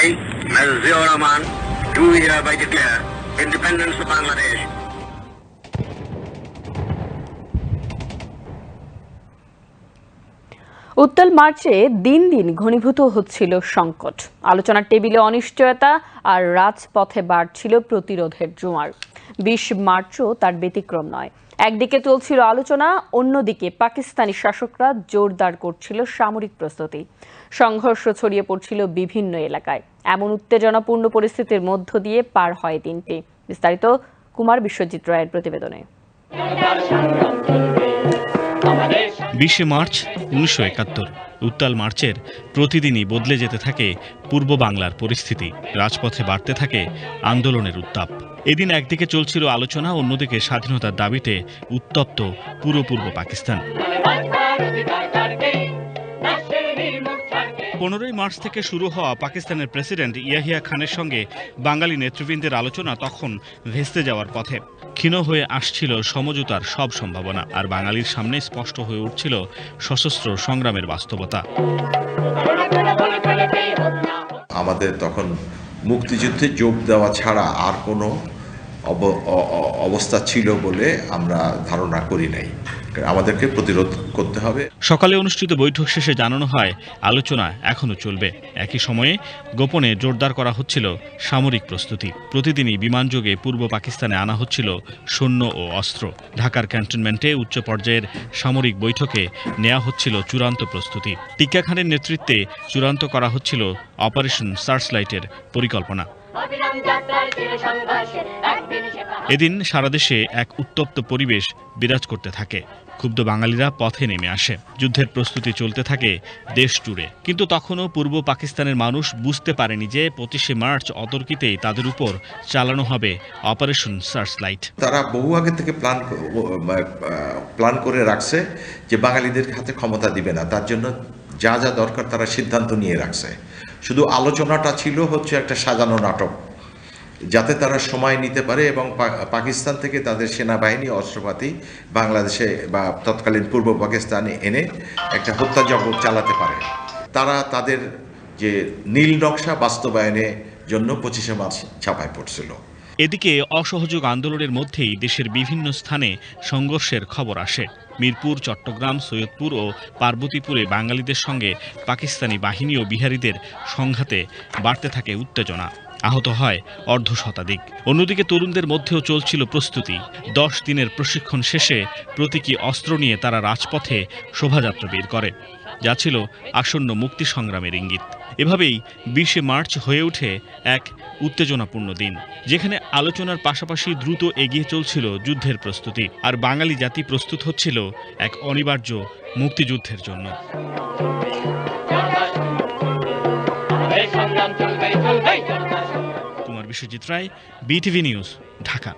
I, Mr. Ziaur Rahman, do hereby declare independence of Bangladesh. উত্তাল মার্চে দিন দিন ঘনীভূত হচ্ছিল সংকট, আলোচনার টেবিলে অনিশ্চয়তা আর রাজপথে বাড়ছিল প্রতিরোধের জোয়ার। ২০ মার্চও তার ব্যতিক্রম নয়। একদিকে চলছিল আলোচনা, অন্যদিকে পাকিস্তানি শাসকরা জোরদার করছিল সামরিক প্রস্তুতি। সংঘর্ষ ছড়িয়ে পড়ছিল বিভিন্ন এলাকায়। এমন উত্তেজনাপূর্ণ পরিস্থিতির মধ্য দিয়ে পার হয় দিনটি। বিস্তারিত কুমার বিশ্বজিৎ রায়ের প্রতিবেদনে। ২০ মার্চ ১৯৭১ উত্তাল মার্চের প্রতিদিনই বদলে যেতে থাকে পূর্ব বাংলার পরিস্থিতি। রাজপথে বাড়তে থাকে আন্দোলনের উত্তাপ। এদিন একদিকে চলছিল আলোচনা, অন্যদিকে স্বাধীনতার দাবিতে উত্তপ্ত পুরো পূর্ব পাকিস্তান। ১৫ই মার্চ থেকে শুরু হওয়া পাকিস্তানের প্রেসিডেন্ট ইয়াহিয়া খানের সঙ্গে বাঙালি নেতৃবৃন্দের আলোচনা তখন ভেস্তে যাওয়ার পথে। ক্ষীণ হয়ে আসছিল সমঝোতার সব সম্ভাবনা, আর বাঙালির সামনে স্পষ্ট হয়ে উঠছিল সশস্ত্র সংগ্রামের বাস্তবতা। আমাদের তখন মুক্তিযুদ্ধে যোগ দেওয়া ছাড়া আর কোনো অবস্থা ছিল বলে আমরা ধারণা করি নাই। আমাদেরকে প্রতিরোধ করতে হবে। সকালে অনুষ্ঠিত বৈঠক শেষে জানানো হয় আলোচনা এখনো চলবে। একই সময়ে গোপনে জোরদার করা হচ্ছিল সামরিক প্রস্তুতি। প্রতিদিনই বিমানযোগে পূর্ব পাকিস্তানে আনা হচ্ছিল সৈন্য ও অস্ত্র। ঢাকার ক্যান্টনমেন্টে উচ্চ পর্যায়ের সামরিক বৈঠকে নেওয়া হচ্ছিল চূড়ান্ত প্রস্তুতি। টিক্কা খানের নেতৃত্বে চূড়ান্ত করা হচ্ছিল অপারেশন সার্চলাইটের পরিকল্পনা। এদিন সারা দেশে এক উত্তপ্ত পরিবেশ বিরাজ করতে থাকে। ক্ষুব্ধ বাঙালিরা পথে নেমে আসে। যুদ্ধের প্রস্তুতি চলতে থাকে দেশ জুড়ে। কিন্তু তখনও পূর্ব পাকিস্তানের মানুষ বুঝতে পারেনি যে ২৫শে মার্চ অতর্কিতেই তাদের উপর চালানো হবে অপারেশন সার্চলাইট। তারা বহু আগে থেকে প্ল্যান করে রাখছে যে বাঙালিদের হাতে ক্ষমতা দিবে না, তার জন্য যা যা দরকার তারা সিদ্ধান্ত নিয়ে রাখছে। শুধু আলোচনাটা ছিল হচ্ছে একটা সাজানো নাটক, যাতে তারা সময় নিতে পারে এবং পাকিস্তান থেকে তাদের সেনাবাহিনী অস্ত্রপাতি বাংলাদেশে বা তৎকালীন পূর্ব পাকিস্তানে এনে একটা হত্যাযজ্ঞ চালাতে পারে। তারা তাদের যে নীল নকশা বাস্তবায়নের জন্য ২৫শে মার্চ ছাপায় পড়ছিল। এদিকে অসহযোগ আন্দোলনের মধ্যেই দেশের বিভিন্ন স্থানে সংঘর্ষের খবর আসে। মিরপুর, চট্টগ্রাম, সৈয়দপুর ও পার্বতীপুরে বাঙালিদের সঙ্গে পাকিস্তানি বাহিনী ও বিহারীদের সংঘাতে বাড়তে থাকে উত্তেজনা। আহত হয় অর্ধশতাধিক। অন্যদিকে তরুণদের মধ্যেও চলছিল প্রস্তুতি। ১০ দিনের প্রশিক্ষণ শেষে প্রতীকী অস্ত্র নিয়ে তারা রাজপথে শোভাযাত্রা বের করে, যা ছিল আসন্ন মুক্তি সংগ্রামের ইঙ্গিত। এভাবেই ২০শে মার্চ হয়ে ওঠে এক উত্তেজনাপূর্ণ দিন, যেখানে আলোচনার পাশাপাশি দ্রুত এগিয়ে চলছিল যুদ্ধের প্রস্তুতি, আর বাঙালি জাতি প্রস্তুত হচ্ছিল এক অনিবার্য মুক্তিযুদ্ধের জন্য। কুমার বিশ্বজিৎ রায়, বিটিভি নিউজ, ঢাকা।